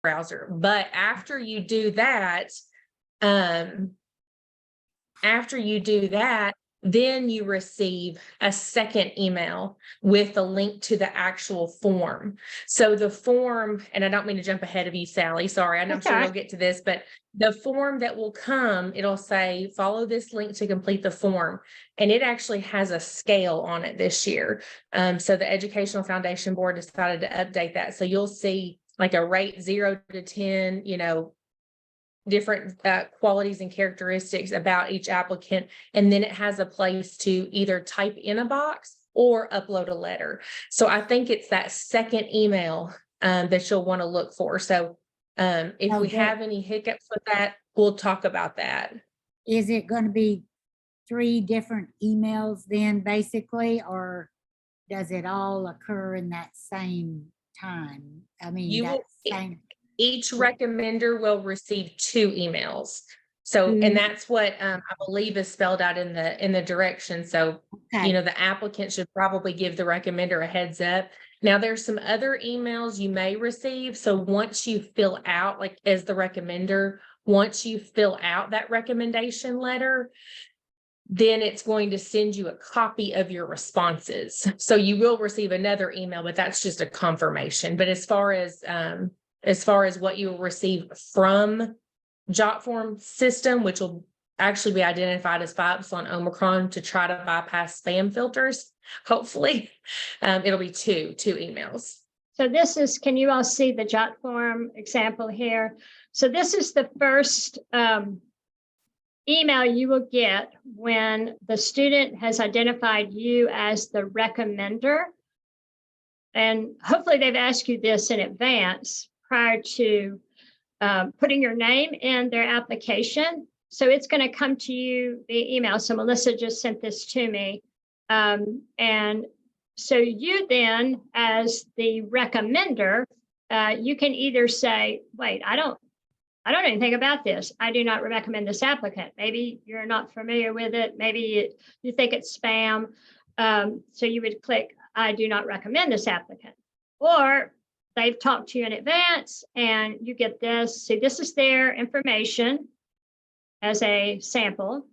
browser. But after you do that, then you receive a second email with a link to the actual form. So the form, and I don't mean to jump ahead of you, Sally, sorry, I'm sure we'll get to this, but the form that will come, it'll say, follow this link to complete the form. And it actually has a scale on it this year. So the Educational Foundation Board decided to update that. So you'll see like a rate 0 to 10, different qualities and characteristics about each applicant. And then it has a place to either type in a box or upload a letter. So I think it's that second email that you'll want to look for. So if we have any hiccups with that, we'll talk about that. Is it going to be 3 different emails then basically, or does it all occur in that same time? I mean, each recommender will receive 2 emails. So, and that's what I believe is spelled out in the direction. So, the applicant should probably give the recommender a heads up. Now, there's some other emails you may receive. So once you fill out, like as the recommender, once you fill out that recommendation letter, then it's going to send you a copy of your responses. So you will receive another email, but that's just a confirmation. But as far as what you will receive from JotForm system, which will actually be identified as Phi Upsilon Omicron to try to bypass spam filters, hopefully, it'll be two emails. So this is, can you all see the JotForm example here? So this is the first email you will get when the student has identified you as the recommender. And hopefully they've asked you this in advance prior to putting your name in their application. So it's going to come to you via email. So Melissa just sent this to me. And so you then, as the recommender, you can either say, wait, I don't know anything about this. I do not recommend this applicant. Maybe you're not familiar with it. Maybe you think it's spam. So you would click, I do not recommend this applicant. Or they've talked to you in advance and you get this. See, this is their information as a sample.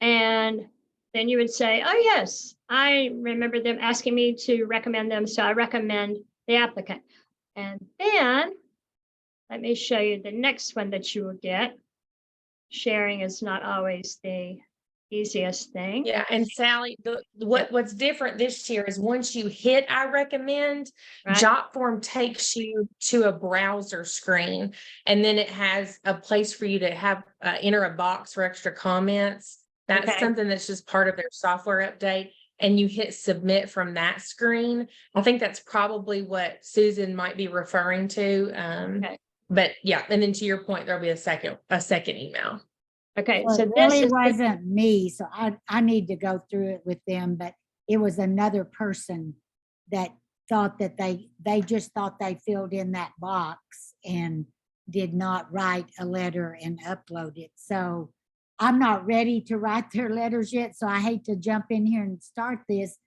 And then you would say, oh, yes, I remember them asking me to recommend them. So I recommend the applicant. And then let me show you the next one that you will get. Sharing is not always the easiest thing. Yeah, and Sally, what's different this year is once you hit I recommend, right, JotForm takes you to a browser screen, and then it has a place for you to have enter a box for extra comments. That's something that's just part of their software update. And you hit submit from that screen. I think that's probably what Susan might be referring to. But yeah, and then to your point, there'll be a second email. Okay, well, so it this really wasn't me, so I need to go through it with them, but it was another person that thought that they just thought they filled in that box and did not write a letter and upload it. So I'm not ready to write their letters yet, so I hate to jump in here and start this.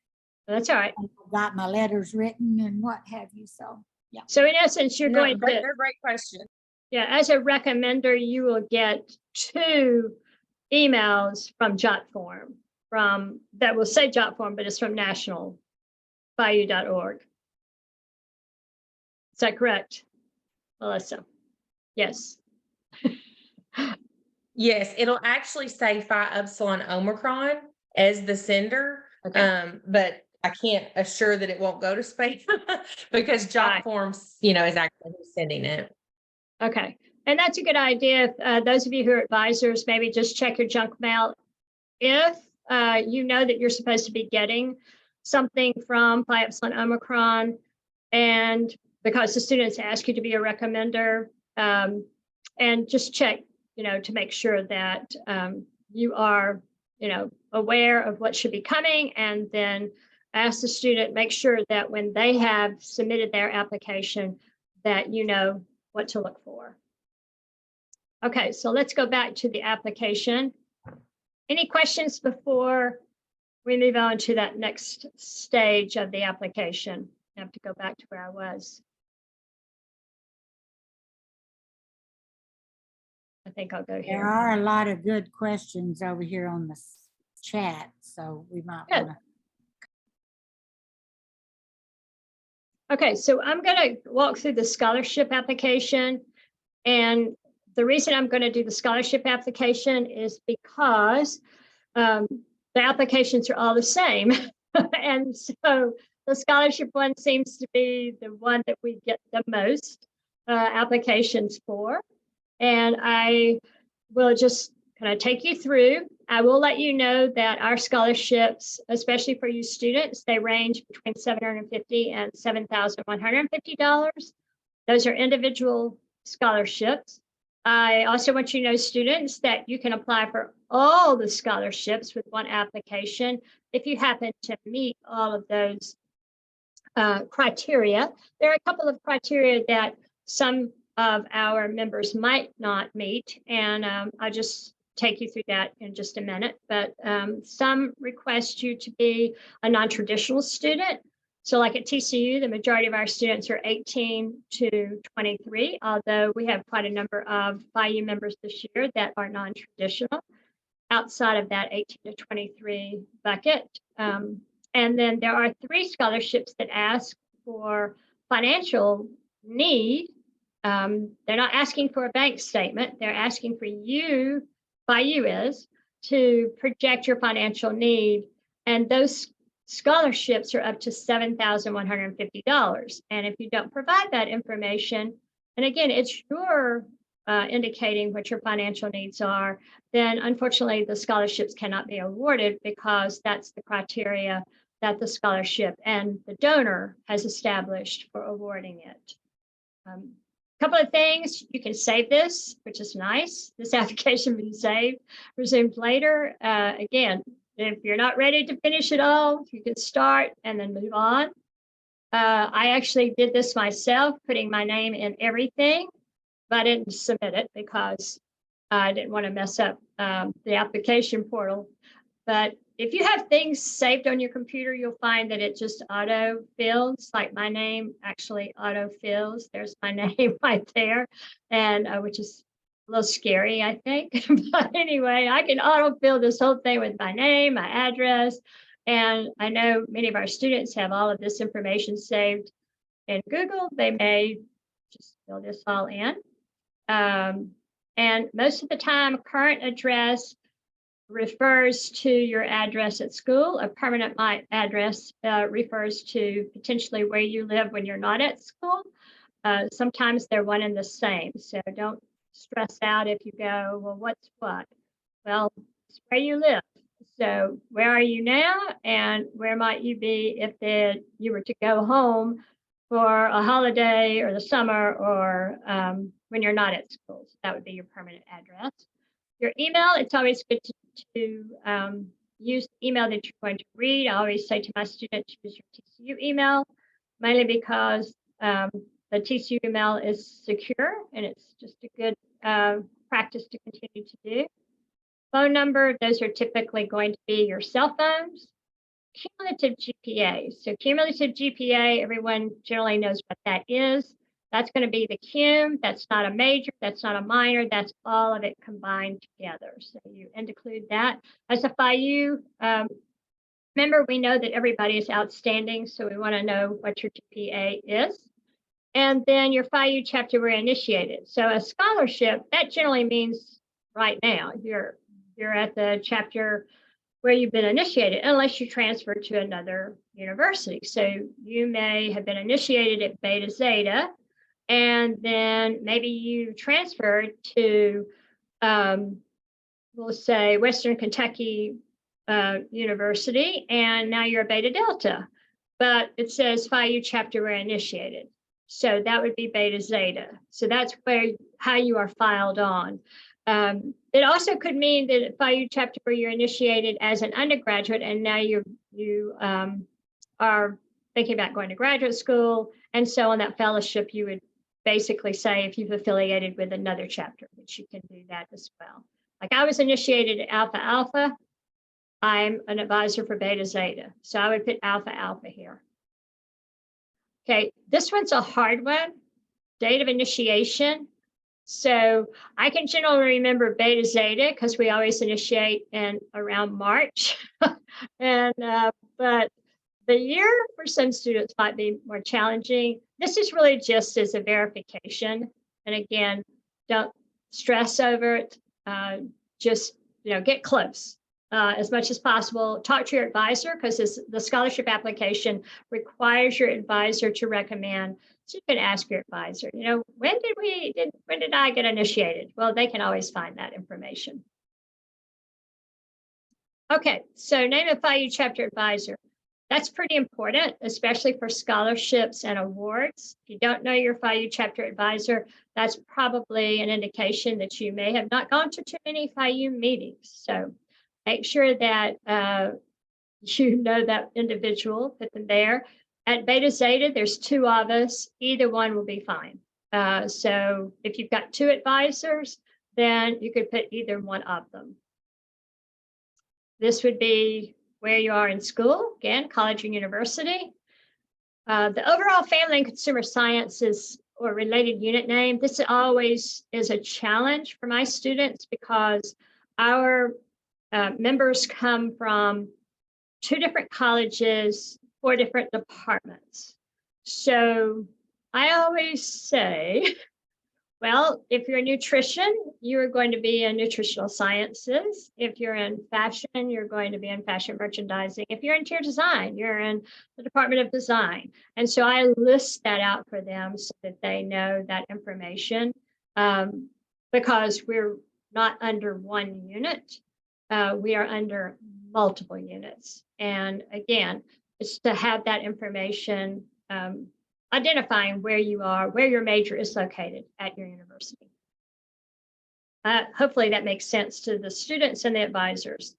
That's all right. I've got my letters written and what have you, so yeah. So in essence, you're going to... They're great question. Yeah, as a recommender, you will get 2 emails from JotForm that will say JotForm, but it's from national.phiu.org. Is that correct, Melissa? Yes. Yes, it'll actually say Phi Upsilon Omicron as the sender, but I can't assure that it won't go to spam because JotForm, is actually sending it. Okay, and that's a good idea. Those of you who are advisors, maybe just check your junk mail. If you know that you're supposed to be getting something from Phi Upsilon Omicron, and because the students ask you to be a recommender, and just check, to make sure that you are, aware of what should be coming, and then ask the student, make sure that when they have submitted their application, that you know what to look for. Okay, so let's go back to the application. Any questions before we move on to that next stage of the application? I have to go back to where I was. I think I'll go There here. are a lot of good questions over here on the chat, so we might Good. want to. Okay, so I'm going to walk through the scholarship application. And the reason I'm going to do the scholarship application is because the applications are all the same. And so the scholarship one seems to be the one that we get the most applications for. And I will just kind of take you through. I will let you know that our scholarships, especially for you students, they range between $750 and $7,150. Those are individual scholarships. I also want you to know, students, that you can apply for all the scholarships with one application if you happen to meet all of those criteria. There are a couple of criteria that some of our members might not meet, and I'll just take you through that in just a minute. But some request you to be a non-traditional student. So like at TCU, the majority of our students are 18 to 23, although we have quite a number of Phi U members this year that are non-traditional outside of that 18 to 23 bucket. And then there are 3 scholarships that ask for financial need. They're not asking for a bank statement. They're asking for you, Phi U is, to project your financial need. And those scholarships are up to $7,150. And if you don't provide that information, and again, it's your indicating what your financial needs are, then unfortunately the scholarships cannot be awarded, because that's the criteria that the scholarship and the donor has established for awarding it. Couple of things, you can save this, which is nice. This application can be saved, resumed later. Again, if you're not ready to finish it all, you can start and then move on. I actually did this myself, putting my name in everything, but I didn't submit it because I didn't want to mess up the application portal. But if you have things saved on your computer, you'll find that it just auto fills, like my name actually auto fills. There's my name right there, and which is a little scary, I think. But anyway, I can autofill this whole thing with my name, my address, and I know many of our students have all of this information saved in Google. They may just fill this all in. And most of the time, current address refers to your address at school. A permanent address refers to potentially where you live when you're not at school. Sometimes they're one and the same, so don't stress out if you go, well, what's what? Well, it's where you live. So where are you now, and where might you be if you were to go home for a holiday or the summer, or when you're not at school? So that would be your permanent address. Your email, it's always good to use the email that you're going to read. I always say to my students, use your TCU email, mainly because the TCU email is secure, and it's just a good practice to continue to do. Phone number, those are typically going to be your cell phones. Cumulative GPA. So cumulative GPA, everyone generally knows what that is. That's going to be the cum. That's not a major. That's not a minor. That's all of it combined together. So you include that. As a Phi U member, we know that everybody is outstanding, so we want to know what your GPA is. And then your Phi U chapter were initiated. So a scholarship, that generally means right now you're at the chapter where you've been initiated, unless you transfer to another university. So you may have been initiated at Beta Zeta, and then maybe you transferred to, we'll say, Western Kentucky University, and now you're a Beta Delta, but it says Phi U chapter were initiated. So that would be Beta Zeta. So that's how you are filed on. It also could mean that at Phi U chapter where you're initiated as an undergraduate, and now you are thinking about going to graduate school, and so on that fellowship, you would basically say if you've affiliated with another chapter, which you can do that as well. Like I was initiated at Alpha Alpha. I'm an advisor for Beta Zeta, so I would put Alpha Alpha here. Okay, this one's a hard one. Date of initiation. So I can generally remember Beta Zeta because we always initiate in around March. And but the year for some students might be more challenging. This is really just as a verification. And again, don't stress over it. Just get close as much as possible. Talk to your advisor because the scholarship application requires your advisor to recommend. So you can ask your advisor, when did I get initiated? Well, they can always find that information. Okay, so name a Phi U chapter advisor. That's pretty important, especially for scholarships and awards. If you don't know your Phi U chapter advisor, that's probably an indication that you may have not gone to too many Phi U meetings. So make sure that you know that individual, put them there. At Beta Zeta, there's 2 of us. Either one will be fine. So if you've got 2 advisors, then you could put either one of them. This would be where you are in school, again, college and university. The overall family and consumer sciences or related unit name, this always is a challenge for my students because our members come from 2 different colleges, 4 different departments. So I always say, well, if you're in nutrition, you're going to be in nutritional sciences. If you're in fashion, you're going to be in fashion merchandising. If you're in interior design, you're in the Department of Design. And so I list that out for them so that they know that information because we're not under one unit. We are under multiple units. And again, it's to have that information identifying where you are, where your major is located at your university. Hopefully that makes sense to the students and the advisors.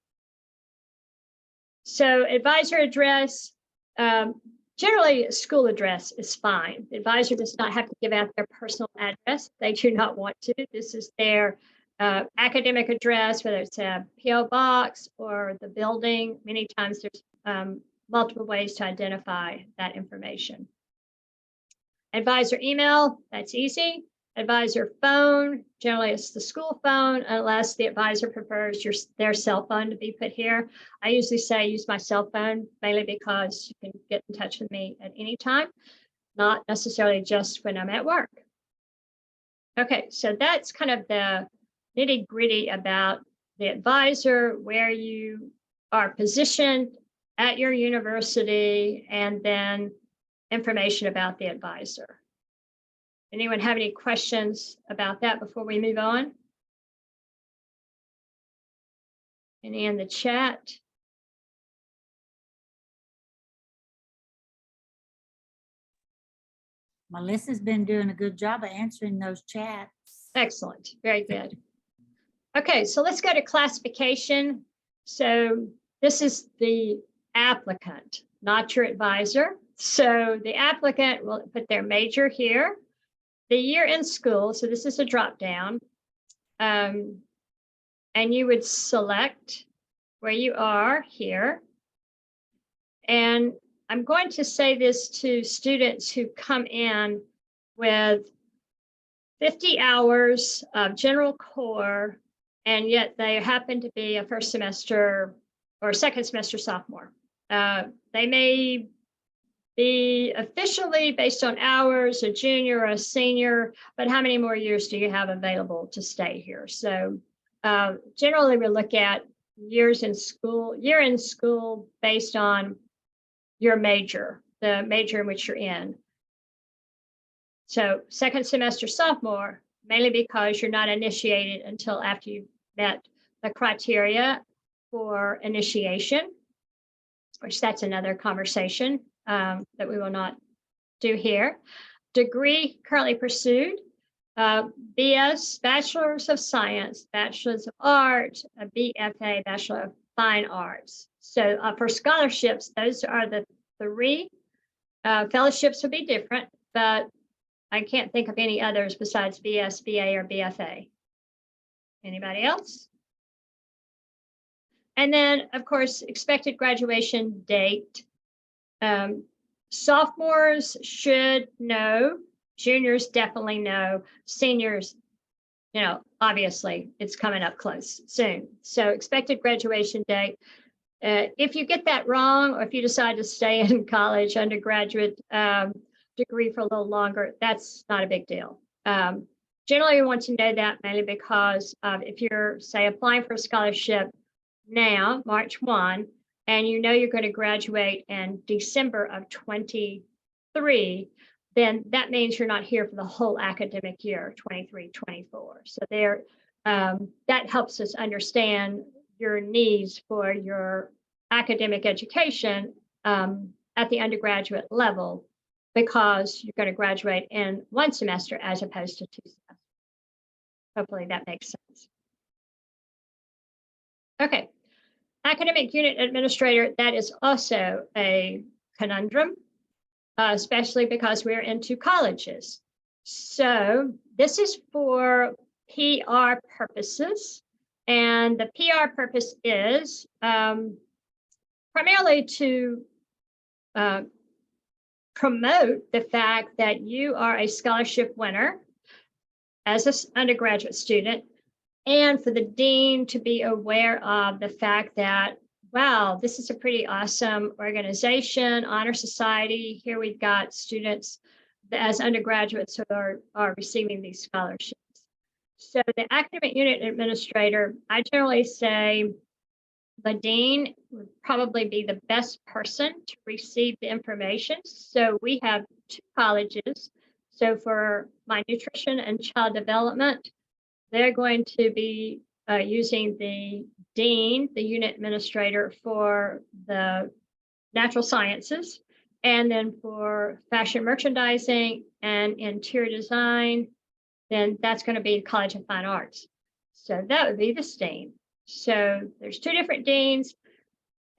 So advisor address, generally school address is fine. The advisor does not have to give out their personal address. They do not want to. This is their academic address, whether it's a PO box or the building. Many times there's multiple ways to identify that information. Advisor email, that's easy. Advisor phone, generally it's the school phone, unless the advisor prefers their cell phone to be put here. I usually say use my cell phone, mainly because you can get in touch with me at any time, not necessarily just when I'm at work. Okay, so that's kind of the nitty-gritty about the advisor, where you are positioned at your university, and then information about the advisor. Anyone have any questions about that before we move on? Any in the chat? Melissa's been doing a good job of answering those chats. Excellent, very good. Okay, so let's go to classification. So this is the applicant, not your advisor. So the applicant will put their major here, the year in school. So this is a drop down. And you would select where you are here. And I'm going to say this to students who come in with 50 hours of general core, and yet they happen to be a first semester or second semester sophomore. They may be officially based on hours, a junior or a senior, but how many more years do you have available to stay here? So generally we look at year in school based on your major, the major in which you're in. So second semester sophomore, mainly because you're not initiated until after you've met the criteria for initiation, which that's another conversation that we will not do here. Degree currently pursued, BS, Bachelor's of Science, Bachelor's of Arts, a BFA, Bachelor of Fine Arts. So for scholarships, those are the 3. Fellowships would be different, but I can't think of any others besides BS, BA, or BFA. Anybody else? And then, of course, expected graduation date. Sophomores should know, juniors definitely know, seniors obviously it's coming up close soon. So expected graduation date. If you get that wrong, or if you decide to stay in college, undergraduate degree for a little longer, that's not a big deal. Generally, you want to know that mainly because if you're, say, applying for a scholarship now, March 1, and you know you're going to graduate in December of 23, then that means you're not here for the whole academic year, 23-24. So that helps us understand your needs for your academic education at the undergraduate level, because you're going to graduate in one semester as opposed to 2 semesters. Hopefully that makes sense. Okay, academic unit administrator, that is also a conundrum, especially because we're into colleges. So this is for PR purposes. And the PR purpose is primarily to promote the fact that you are a scholarship winner as an undergraduate student, and for the dean to be aware of the fact that, wow, this is a pretty awesome organization, honor society. Here we've got students as undergraduates who are receiving these scholarships. So the academic unit administrator, I generally say the dean would probably be the best person to receive the information. So we have 2 colleges. So for my nutrition and child development, they're going to be using the dean, the unit administrator for the natural sciences, and then for fashion merchandising and interior design, then that's going to be College of Fine Arts. So that would be the dean. So there's 2 different deans.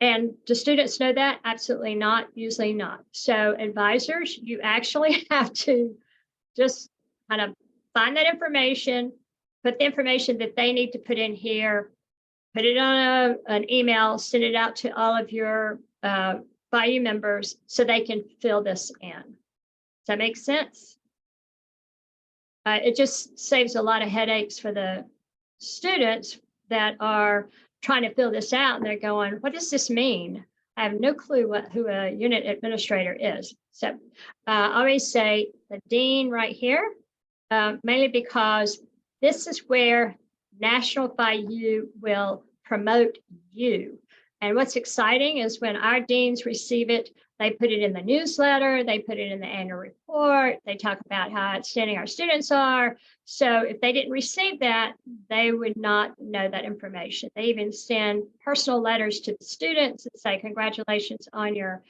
And do students know that? Absolutely not, usually not. So advisors, you actually have to just kind of find that information, put the information that they need to put in here, put it on an email, send it out to all of your Phi U members so they can fill this in. Does that make sense? It just saves a lot of headaches for the students that are trying to fill this out, and they're going, what does this mean? I have no clue who a unit administrator is. So I always say the dean right here, mainly because this is where National Phi U will promote you. And what's exciting is when our deans receive it, they put it in the newsletter, they put it in the annual report, they talk about how outstanding our students are. So if they didn't receive that, they would not know that information. They even send personal letters to the students that say, congratulations on your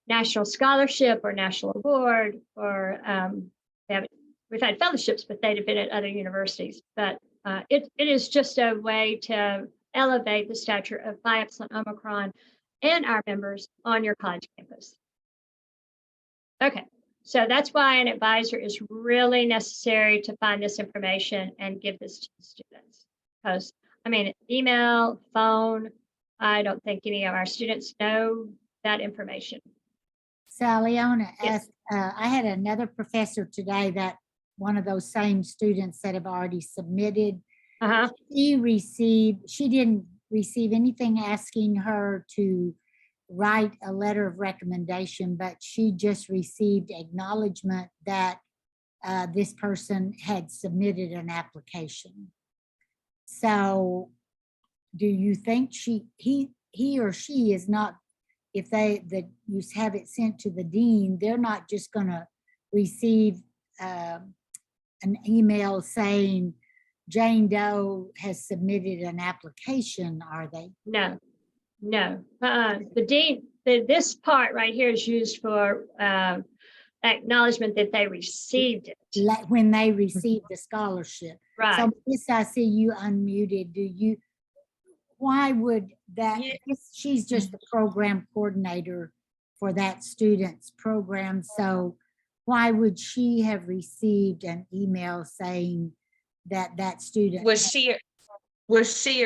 national scholarship or national award, or we've had fellowships, but they'd have been at other universities. But it is just a way to elevate the stature of Phi Upsilon Omicron and our members on your college campus. Okay, so that's why an advisor is really necessary to find this information and give this to the students. Because, I mean, email, phone, I don't think any of our students know that information. Sally, I want to Yes. ask, I had another professor today that one of those same students that have already submitted, she didn't receive anything asking her to write a letter of recommendation, but she just received acknowledgement that this person had submitted an application. So do you think he or she is not, if you have it sent to the dean, they're not just going to receive an email saying Jane Doe has submitted an application, are they? No. The dean, this part right here is used for acknowledgement that they received it. Like when they receive the scholarship. Right. So Miss, I see you unmuted. Why would that, she's just the program coordinator for that student's program. So why would she have received an email saying that student? Was she a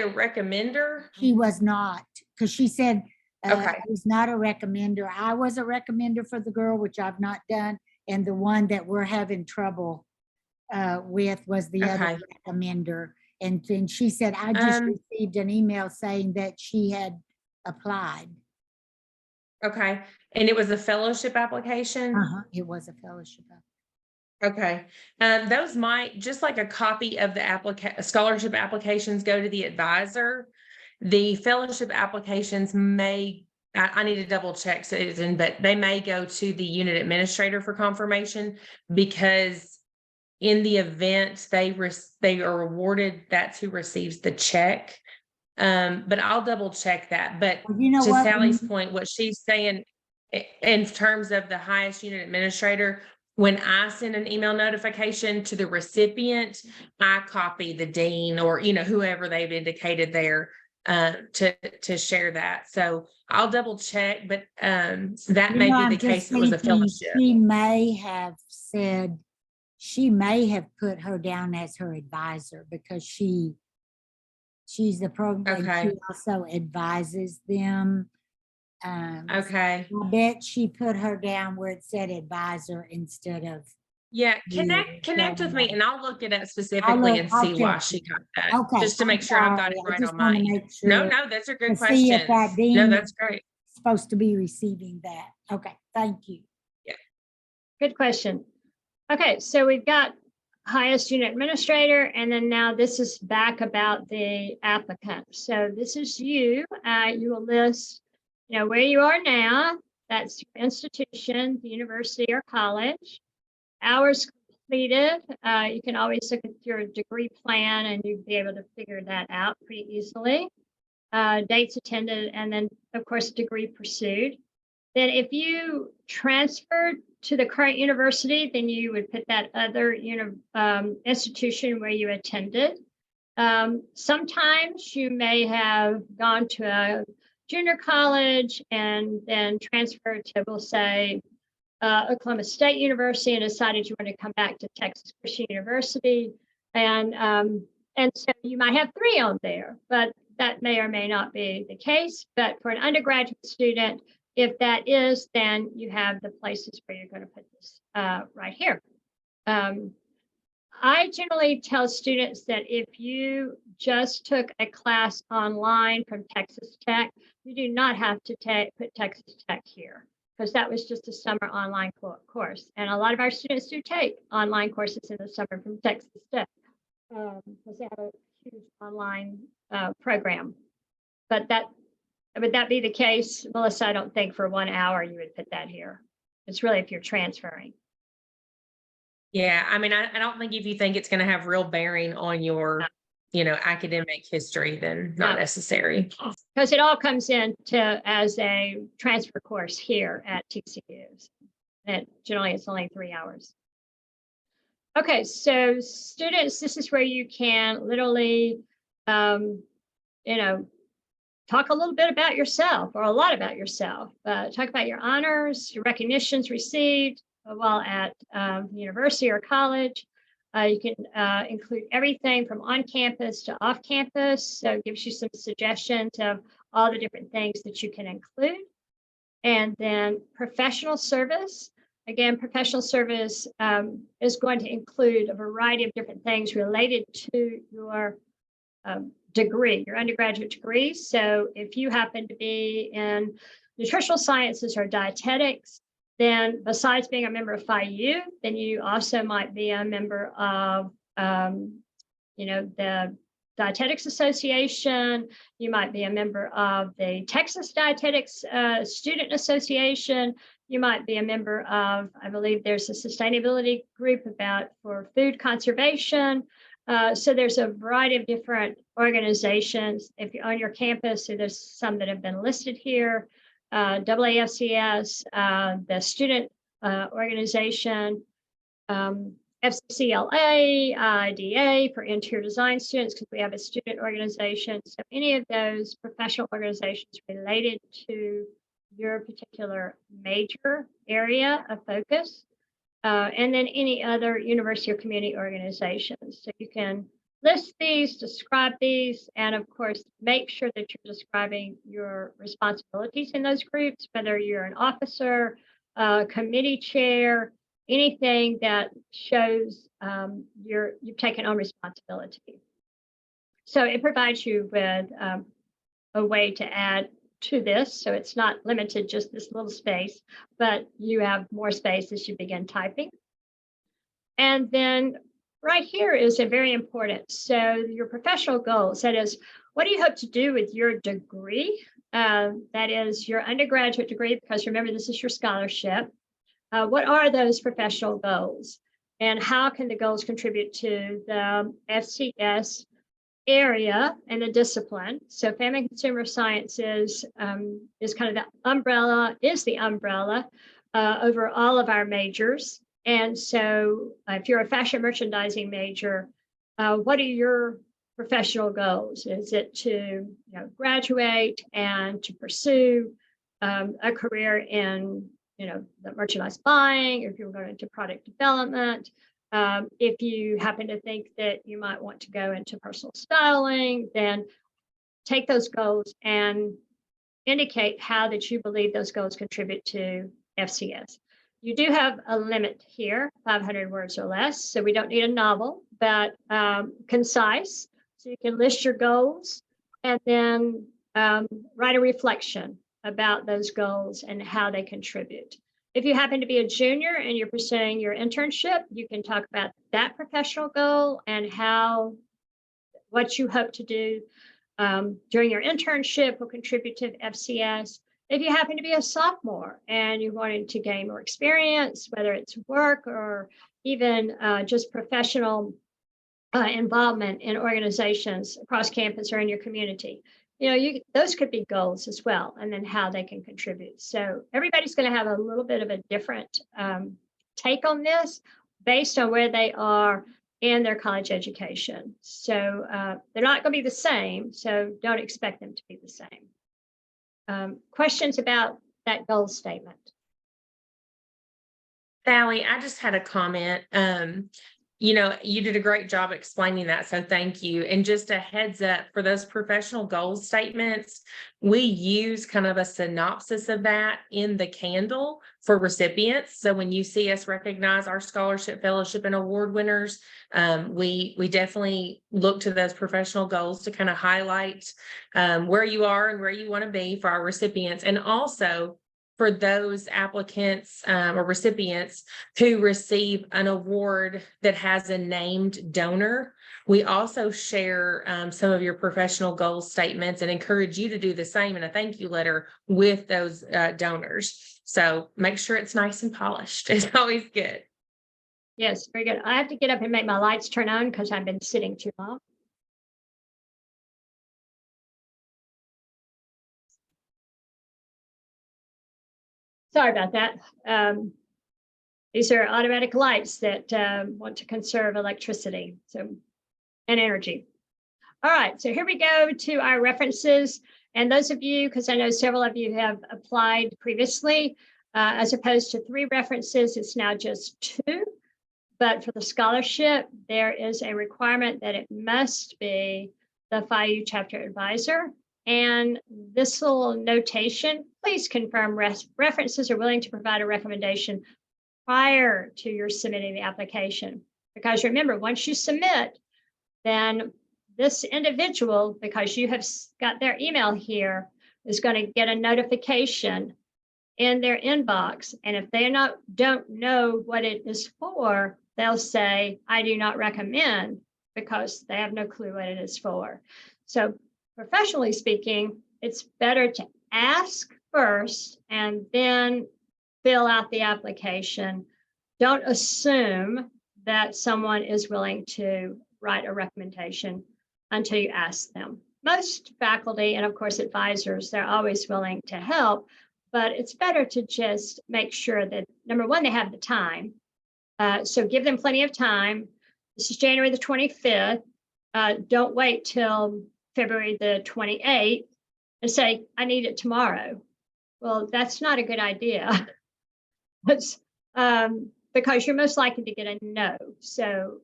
recommender? She was not, because she said Okay. I was not a recommender. I was a recommender for the girl, which I've not done, and the one that we're having trouble with was the other Okay. recommender. And then she said, I just Um, received an email saying that she had applied. okay. And it was a fellowship application? It was a fellowship. Okay. Those might, just like a copy of the scholarship applications go to the advisor. The fellowship applications may, I need to double check, Susan, but they may go to the unit administrator for confirmation, because in the event they are awarded, that's who receives the check. But I'll double check that. But Well, you know to what? Sally's point, what she's saying in terms of the highest unit administrator, when I send an email notification to the recipient, I copy the dean or, whoever they've indicated there to share that. So I'll double check, but that may be I'm the just case. It was a thinking fellowship. she may have said, she may have put her down as her advisor because she's the program. Okay. She also advises them. Okay. I bet she put her down where it said advisor instead of. Yeah, Yeah, connect with me yeah. and I'll look it up specifically and I'll see why check she it. got that, Okay, just to I'm make sure I've got it sorry. I right just on want my to end. make sure No, those are to good see if questions. that No, dean that's great. supposed to be receiving that. Okay, thank you. Good question. Okay, so we've got highest unit administrator, and then now this is back about the applicant. So this is you. You will list, where you are now. That's your institution, the university or college. Hours completed. You can always look at your degree plan, and you'd be able to figure that out pretty easily. Dates attended, and then of course degree pursued. Then if you transferred to the current university, then you would put that other institution where you attended. Sometimes you may have gone to a junior college and then transferred to, we'll say, Oklahoma State University, and decided you want to come back to Texas Christian University. And so you might have 3 on there, but that may or may not be the case. But for an undergraduate student, if that is, then you have the places where you're going to put this right here. I generally tell students that if you just took a class online from Texas Tech, you do not have to put Texas Tech here, because that was just a summer online course. And a lot of our students do take online courses in the summer from Texas Tech, because they have a huge online program. But would that be the case, Melissa? I don't think for 1 hour you would put that here. It's really if you're transferring. Yeah, I mean, I don't think if you think it's going to have real bearing on your, academic history, then not necessary. Because it all comes in as a transfer course here at TCU. And generally it's only 3 hours. Okay, so students, this is where you can literally, talk a little bit about yourself, or a lot about yourself. Talk about your honors, your recognitions received while at university or college. You can include everything from on campus to off campus. So it gives you some suggestions of all the different things that you can include. And then professional service. Again, professional service is going to include a variety of different things related to your degree, your undergraduate degree. So if you happen to be in nutritional sciences or dietetics, then besides being a member of Phi U, then you also might be a member of, the Dietetics Association. You might be a member of the Texas Dietetics Student Association. You might be a member of, I believe there's a sustainability group for food conservation. So there's a variety of different organizations. If you're on your campus, so there's some that have been listed here. AAFCS, the student organization, FCCLA, IDA for interior design students, because we have a student organization. So any of those professional organizations related to your particular major area of focus, and then any other university or community organizations. So you can list these, describe these, and of course, make sure that you're describing your responsibilities in those groups, whether you're an officer, committee chair, anything that shows you've taken on responsibility. So it provides you with a way to add to this. So it's not limited just this little space, but you have more space as you begin typing. And then right here is a very important. So your professional goals, that is, what do you hope to do with your degree? That is your undergraduate degree, because remember, this is your scholarship. What are those professional goals? And how can the goals contribute to the FCS area and the discipline? So family and consumer sciences is kind of the umbrella over all of our majors. And so if you're a fashion merchandising major, what are your professional goals? Is it to graduate and to pursue a career in the merchandise buying, or if you're going into product development? If you happen to think that you might want to go into personal styling, then take those goals and indicate how that you believe those goals contribute to FCS. You do have a limit here, 500 words or less, so we don't need a novel, but concise. So you can list your goals and then write a reflection about those goals and how they contribute. If you happen to be a junior and you're pursuing your internship, you can talk about that professional goal and what you hope to do during your internship will contribute to FCS. If you happen to be a sophomore and you wanted to gain more experience, whether it's work or even just professional involvement in organizations across campus or in your community, those could be goals as well, and then how they can contribute. So everybody's going to have a little bit of a different take on this based on where they are in their college education. So they're not going to be the same, so don't expect them to be the same. Questions about that goal statement? Sally, I just had a comment. You did a great job explaining that, so thank you. And just a heads up, for those professional goals statements, we use kind of a synopsis of that in the candle for recipients. So when you see us recognize our scholarship, fellowship, and award winners, we definitely look to those professional goals to kind of highlight where you are and where you want to be for our recipients. And also, for those applicants or recipients who receive an award that has a named donor, we also share some of your professional goal statements and encourage you to do the same in a thank you letter with those donors. So make sure it's nice and polished. It's always good. Yes, very good. I have to get up and make my lights turn on because I've been sitting too long. Sorry about that. These are automatic lights that want to conserve electricity and energy. All right, so here we go to our references. And those of you, because I know several of you have applied previously, as opposed to 3 references, it's now just 2. But for the scholarship, there is a requirement that it must be the Phi U chapter advisor. And this little notation, please confirm references are willing to provide a recommendation prior to your submitting the application. Because remember, once you submit, then this individual, because you have got their email here, is going to get a notification in their inbox. And if they don't know what it is for, they'll say, I do not recommend, because they have no clue what it is for. So professionally speaking, it's better to ask first and then fill out the application. Don't assume that someone is willing to write a recommendation until you ask them. Most faculty and of course advisors, they're always willing to help, but it's better to just make sure that, number one, they have the time. So give them plenty of time. This is January the 25th. Don't wait till February the 28th and say, I need it tomorrow. Well, that's not a good idea. That's because you're most likely to get a no. So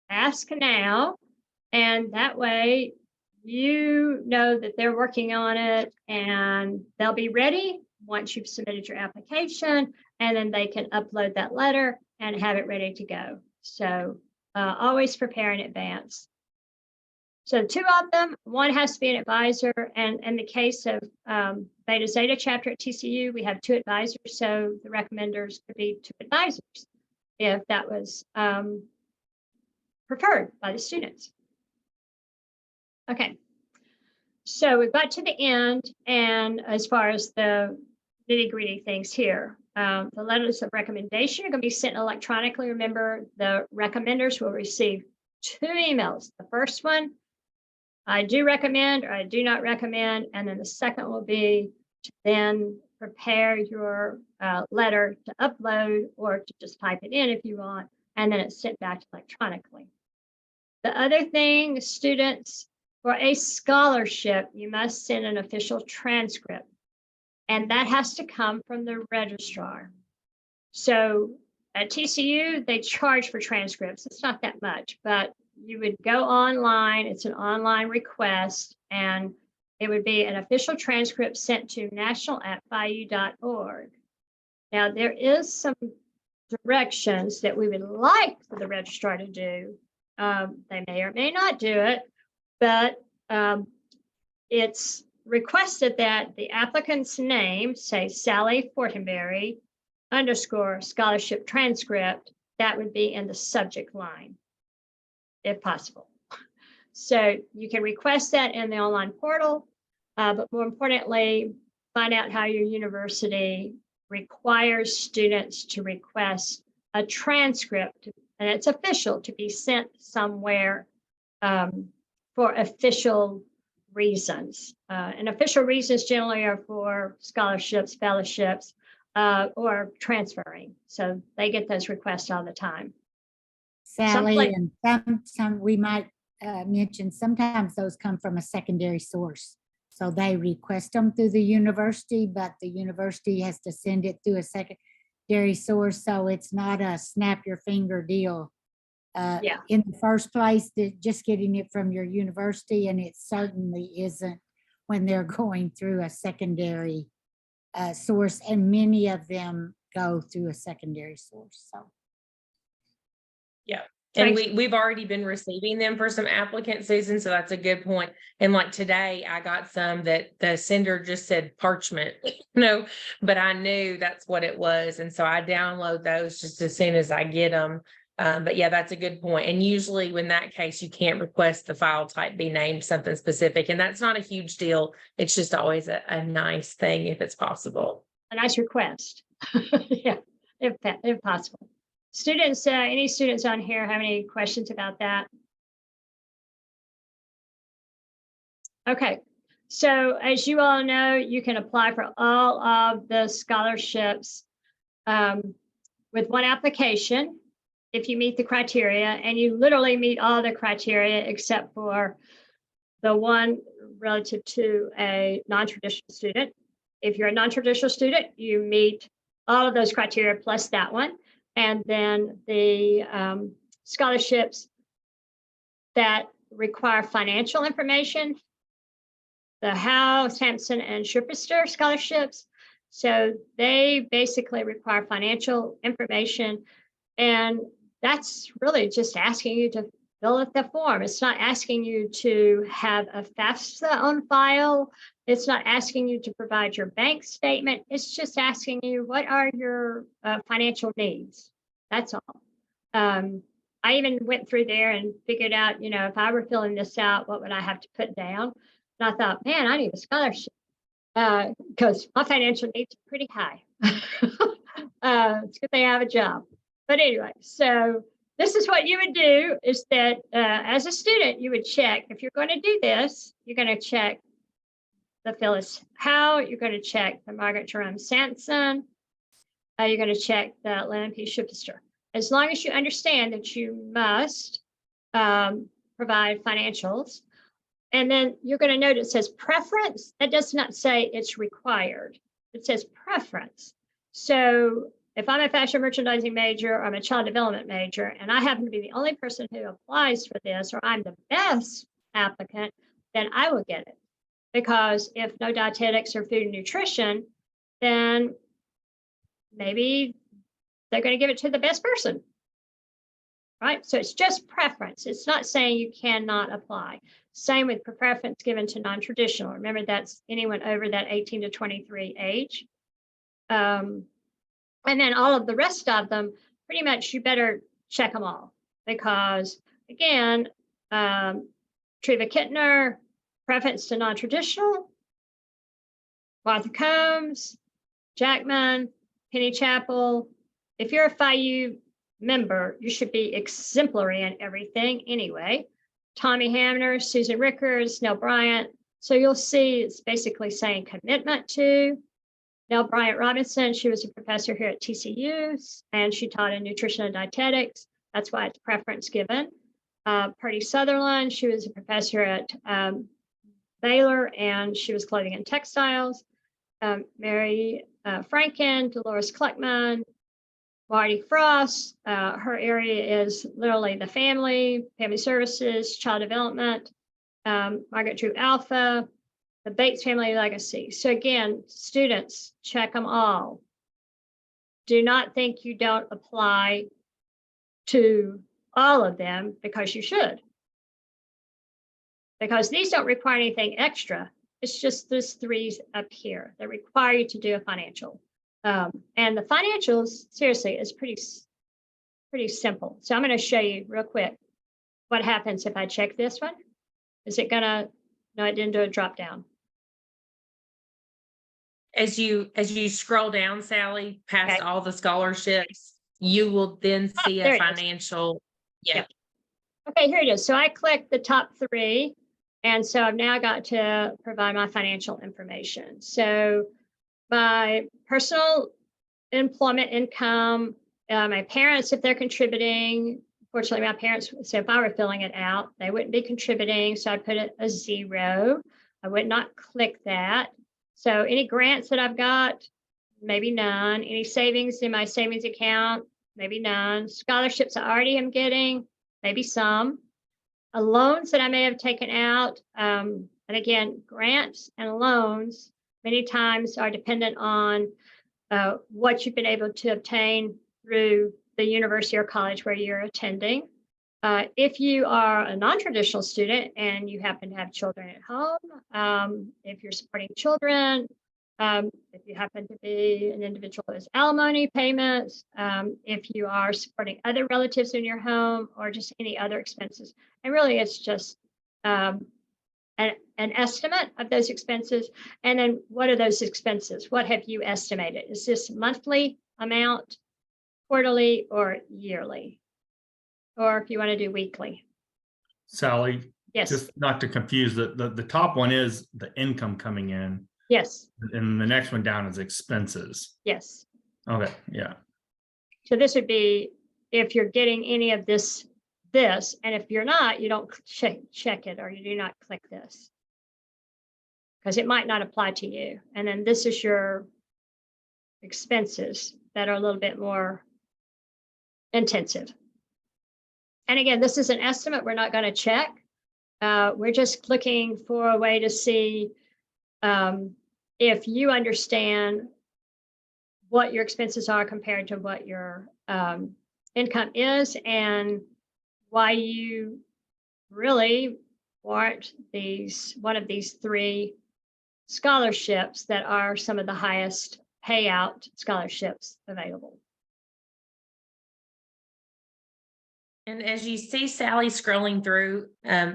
ask now, and that way you know that they're working on it and they'll be ready once you've submitted your application, and then they can upload that letter and have it ready to go. So always prepare in advance. So 2 of them, one has to be an advisor. And in the case of Beta Zeta chapter at TCU, we have 2 advisors. So the recommenders could be 2 advisors if that was preferred by the students. Okay. So we've got to the end, and as far as the nitty-gritty things here, the letters of recommendation are going to be sent electronically. Remember, the recommenders will receive 2 emails. The first one, I do recommend, or I do not recommend, and then the second will be to then prepare your letter to upload or to just type it in if you want, and then it's sent back electronically. The other thing, students, for a scholarship, you must send an official transcript, and that has to come from the registrar. So at TCU, they charge for transcripts. It's not that much, but you would go online. It's an online request, and it would be an official transcript sent to national@phiu.org. Now, there is some directions that we would like for the registrar to do. They may or may not do it, but it's requested that the applicant's name, say Sally Fortenberry _ scholarship transcript, that would be in the subject line, if possible. So you can request that in the online portal, but more importantly, find out how your university requires students to request a transcript, and it's official, to be sent somewhere for official reasons. And official reasons generally are for scholarships, fellowships, or transferring. So they get those requests all the time. Sally, and some we might mention, sometimes those come from a secondary source. So they request them through the university, but the university has to send it through a secondary source. So it's not a snap your finger deal. In the first place, just getting it from your university, and it certainly isn't when they're going through a secondary source, and many of them go through a secondary source. So yeah, and we've already been receiving them for some applicants, Susan, so that's a good point. And like today, I got some that the sender just said parchment, but I knew that's what it was, and so I download those just as soon as I get them. But yeah, that's a good point. And usually in that case, you can't request the file type be named something specific, and that's not a huge deal. It's just always a nice thing if it's possible. A nice request. Yeah, if possible. Students, any students on here have any questions about that? Okay, so as you all know, you can apply for all of the scholarships with one application if you meet the criteria, and you literally meet all the criteria except for the one relative to a non-traditional student. If you're a non-traditional student, you meet all of those criteria plus that one. And then the scholarships that require financial information, the Howe, Sampson, and Schuster scholarships. So they basically require financial information, and that's really just asking you to fill out the form. It's not asking you to have a FAFSA on file. It's not asking you to provide your bank statement. It's just asking you, what are your financial needs? That's all. I even went through there and figured out, if I were filling this out, what would I have to put down? And I thought, man, I need a scholarship because my financial needs are pretty high. It's good they have a job. But anyway, so this is what you would do, is that as a student, you would check, if you're going to do this, you're going to check the Phyllis Howe, you're going to check the Margaret Jerome Sampson, you're going to check the Lennon P. Schuster. As long as you understand that you must provide financials. And then you're going to note it says preference. That does not say it's required. It says preference. So if I'm a fashion merchandising major, or I'm a child development major, and I happen to be the only person who applies for this, or I'm the best applicant, then I will get it. Because if no dietetics or food and nutrition, then maybe they're going to give it to the best person. Right? So it's just preference. It's not saying you cannot apply. Same with preference given to non-traditional. Remember, that's anyone over that 18 to 23 age. And then all of the rest of them, pretty much you better check them all because, again, Treva Kittner, preference to non-traditional, Martha Combs, Jackman, Penny Chapel. If you're a Phi U member, you should be exemplary in everything anyway. Tommy Hamner, Susan Rickers, Nell Bryant. So you'll see it's basically saying commitment to. Nell Bryant Robinson, she was a professor here at TCU, and she taught in nutrition and dietetics. That's why it's preference given. Purdy Sutherland, she was a professor at Baylor, and she was clothing and textiles. Mary Franken, Dolores Kleckman, Marty Frost, her area is literally the family services, child development. Margaret Drew Alpha, the Bates family legacy. So again, students, check them all. Do not think you don't apply to all of them because you should. Because these don't require anything extra. It's just those three up here that require you to do a financial. And the financials, seriously, is pretty simple. So I'm going to show you real quick what happens if I check this one. Is it gonna? No, it didn't do a drop down. As you scroll down, Sally, past all the scholarships, you will then see a financial. Yeah. Okay, here it is. So I clicked the top three, and so I've now got to provide my financial information. So my personal employment income, my parents, if they're contributing. Fortunately, my parents, so if I were filling it out, they wouldn't be contributing. So I put it a 0. I would not click that. So any grants that I've got, maybe none. Any savings in my savings account, maybe none. Scholarships I already am getting, maybe some. Loans that I may have taken out. And again, grants and loans many times are dependent on what you've been able to obtain through the university or college where you're attending. If you are a non-traditional student and you happen to have children at home, if you're supporting children, if you happen to be an individual who has alimony payments, if you are supporting other relatives in your home or just any other expenses. And really it's just an estimate of those expenses. And then what are those expenses? What have you estimated? Is this monthly amount, quarterly, or yearly? Or if you want to do weekly. Sally, yes. Just not to confuse, the top one is the income coming in. Yes. And the next one down is expenses. Yes. Okay, yeah. So this would be if you're getting any of this, and if you're not, you don't check it or you do not click this. Because it might not apply to you. And then this is your expenses that are a little bit more intensive. And again, this is an estimate. We're not going to check. We're just looking for a way to see if you understand what your expenses are compared to what your income is and why you really want one of these 3 scholarships that are some of the highest payout scholarships available. And as you see Sally scrolling through,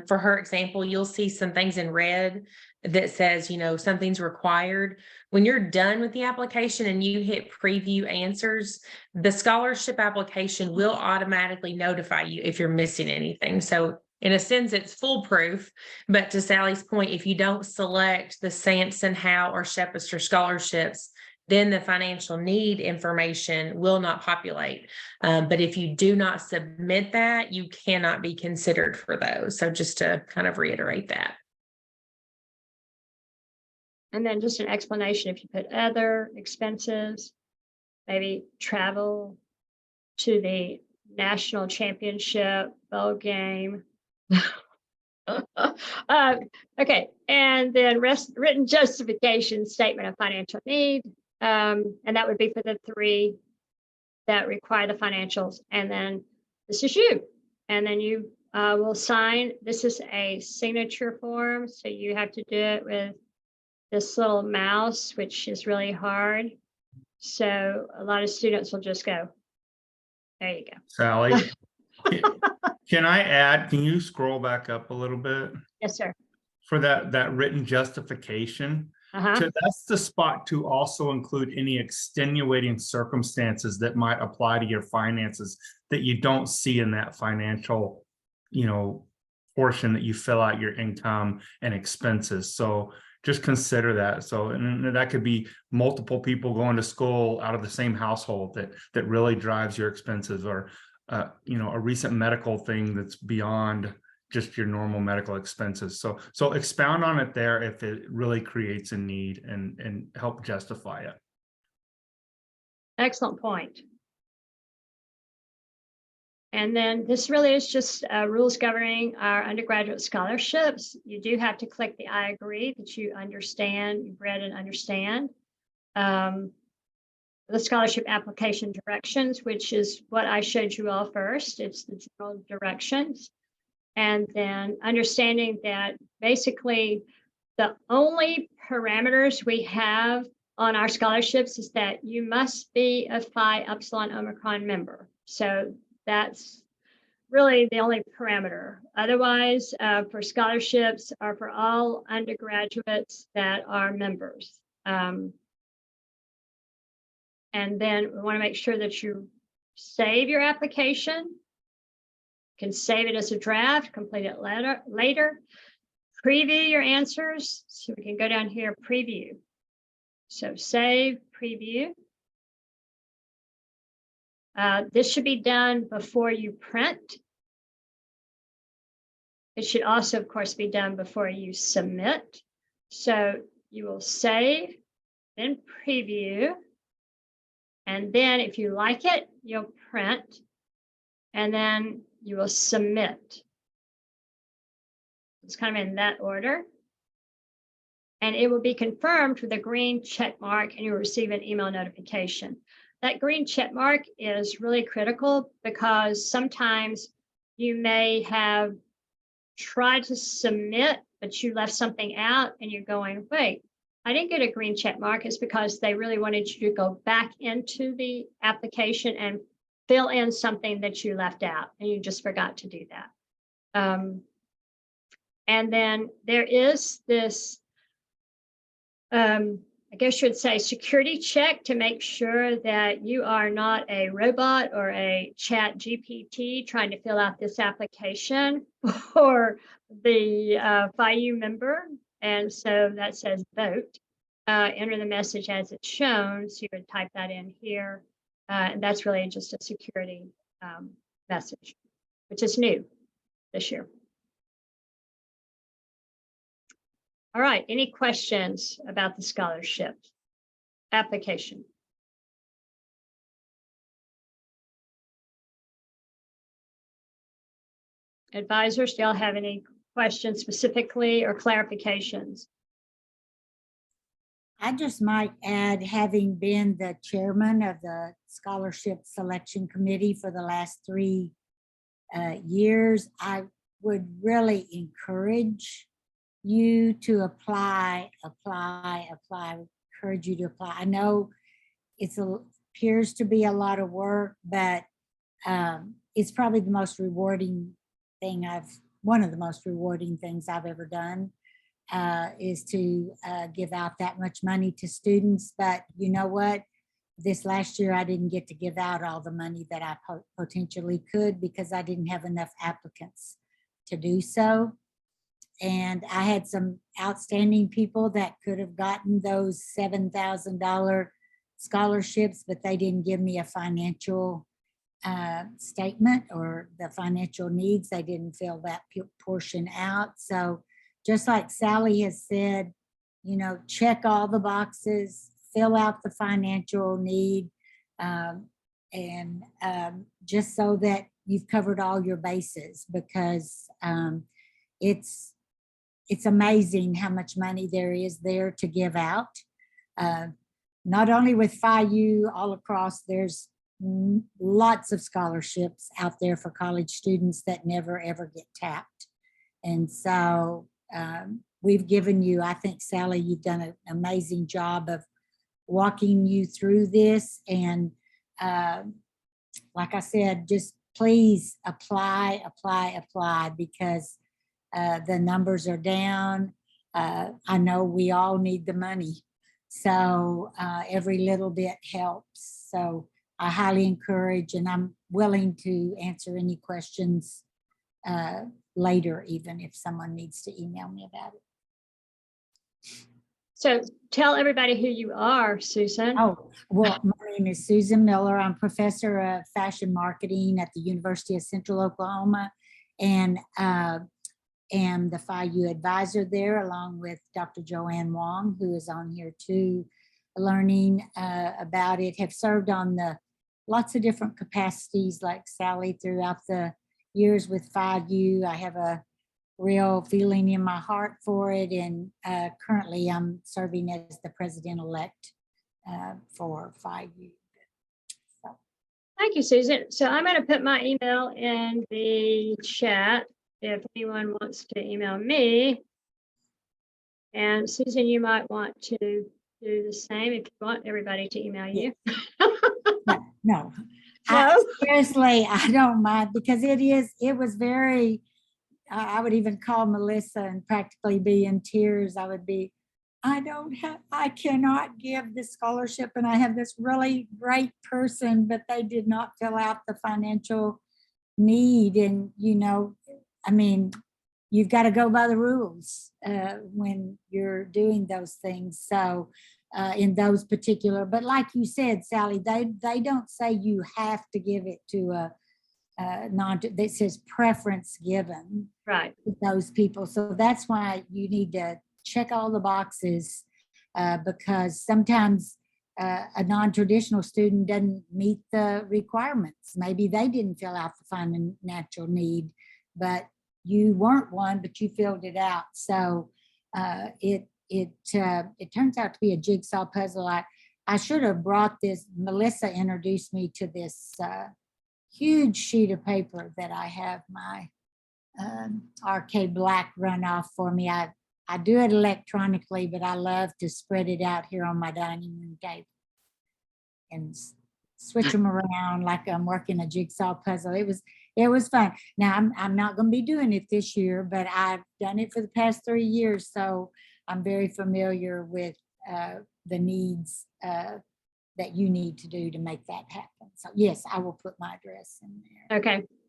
for her example, you'll see some things in red that says, something's required. When you're done with the application and you hit preview answers, the scholarship application will automatically notify you if you're missing anything. So in a sense, it's foolproof. But to Sally's point, if you don't select the Sampson, Howe, or Shepester scholarships, then the financial need information will not populate. But if you do not submit that, you cannot be considered for those. So just to kind of reiterate that. And then just an explanation, if you put other expenses, maybe travel to the national championship bowl game. Okay, and then written justification statement of financial need. And that would be for the 3 that require the financials, and then this is you. And then you will sign. This is a signature form, so you have to do it with this little mouse, which is really hard. So a lot of students will just go, there you go. Sally, can I add, can you scroll back up a little bit Yes, sir. for that written justification? Uh-huh. That's the spot to also include any extenuating circumstances that might apply to your finances that you don't see in that financial, portion that you fill out your income and expenses. So just consider that. So, and that could be multiple people going to school out of the same household that really drives your expenses, or a recent medical thing that's beyond just your normal medical expenses. So expound on it there if it really creates a need, and help justify it. Excellent point. And then this really is just rules governing our undergraduate scholarships. You do have to click the I agree that you understand, you've read and understand. The scholarship application directions, which is what I showed you all first. It's the general directions. And then understanding that basically the only parameters we have on our scholarships is that you must be a Phi Upsilon Omicron member. So that's really the only parameter. Otherwise, for scholarships are for all undergraduates that are members. And then we want to make sure that you save your application. You can save it as a draft, complete it later. Preview your answers. So we can go down here, preview. So save, preview. This should be done before you print. It should also, of course, be done before you submit. So you will save, then preview. And then if you like it, you'll print. And then you will submit. It's kind of in that order. And it will be confirmed with a green check mark, and you'll receive an email notification. That green check mark is really critical because sometimes you may have tried to submit, but you left something out and you're going, wait, I didn't get a green check mark. It's because they really wanted you to go back into the application and fill in something that you left out and you just forgot to do that. And then there is this, I guess you would say, security check to make sure that you are not a robot or a chat GPT trying to fill out this application for the Phi U member. And so that says vote. Enter the message as it's shown. So you would type that in here. And that's really just a security message, which is new this year. All right, any questions about the scholarship application? Advisors, do y'all have any questions specifically or clarifications? I just might add, having been the chairman of the scholarship selection committee for the last 3 years, I would really encourage you to apply, encourage you to apply. I know appears to be a lot of work, but it's probably the most rewarding thing one of the most rewarding things I've ever done, is to give out that much money to students. But you know what? This last year, I didn't get to give out all the money that I potentially could because I didn't have enough applicants to do so. And I had some outstanding people that could have gotten those $7,000 scholarships, but they didn't give me a financial statement or the financial needs. They didn't fill that portion out. So just like Sally has said, check all the boxes, fill out the financial need, and just so that you've covered all your bases, because it's amazing how much money there is there to give out. Not only with Phi U, all across, there's lots of scholarships out there for college students that never ever get tapped. And so we've given you, I think, Sally, you've done an amazing job of walking you through this. And like I said, just please apply, because the numbers are down. I know we all need the money. So every little bit helps. So I highly encourage, and I'm willing to answer any questions later, even if someone needs to email me about it. So tell everybody who you are, Susan. Oh, well, my name is Susan Miller. I'm professor of fashion marketing at the University of Central Oklahoma, and am the Phi U advisor there, along with Dr. Joanne Wong, who is on here too, learning about it. Have served on the lots of different capacities like Sally throughout the years with Phi U. I have a real feeling in my heart for it, and currently I'm serving as the president-elect for Phi U. So. Thank you, Susan. So I'm going to put my email in the chat if anyone wants to email me. And Susan, you might want to do the same if you want everybody to email you. No. No? Seriously, I don't mind, because it was very, I would even call Melissa and practically be in tears. I would be, I cannot give this scholarship, and I have this really great person, but they did not fill out the financial need. And, you know, I mean, you've got to go by the rules when you're doing those things. So in those particular, but like you said, Sally, they don't say you have to give it to a that says preference given, Right, to those people. So that's why you need to check all the boxes, because sometimes a non-traditional student doesn't meet the requirements. Maybe they didn't fill out the financial need, but you weren't one, but you filled it out. So it turns out to be a jigsaw puzzle. I should have brought this. Melissa introduced me to this huge sheet of paper that I have my RK Black run off for me. I do it electronically, but I love to spread it out here on my dining room table and switch them around like I'm working a jigsaw puzzle. It was fun. Now I'm not going to be doing it this year, but I've done it for the past 3 years, so I'm very familiar with the needs that you need to do to make that happen. So yes, I will put my address in there.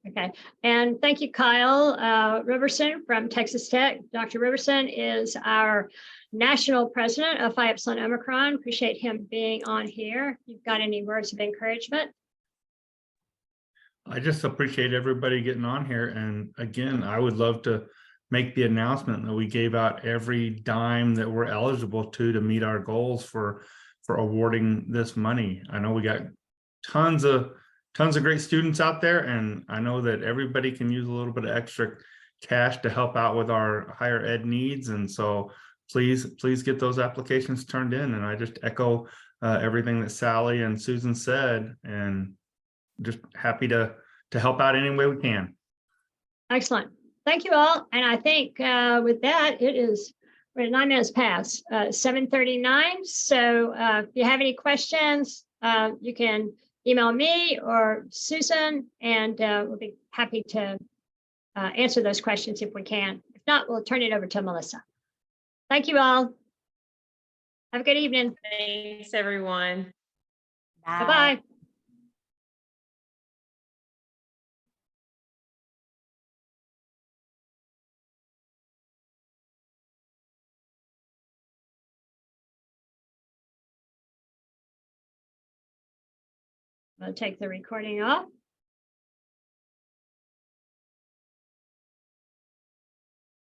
okay. And thank you, Kyle Riverson from Texas Tech. Dr. Riverson is our national president of Phi Upsilon Omicron. Appreciate him being on here. If you've got any words of encouragement? I just appreciate everybody getting on here. And again, I would love to make the announcement that we gave out every dime that we're eligible to meet our goals for awarding this money. I know we got tons of great students out there, and I know that everybody can use a little bit of extra cash to help out with our higher ed needs. And so please get those applications turned in. And I just echo everything that Sally and Susan said, and just happy to help out any way we can. Excellent. Thank you all. And I think with that, we're 9 minutes past 7:39. So if you have any questions, you can email me or Susan, and we'll be happy to answer those questions if we can. If not, we'll turn it over to Melissa. Thank you all. Have a good evening. Thanks, everyone. Bye. Bye-bye. I'll take the recording off.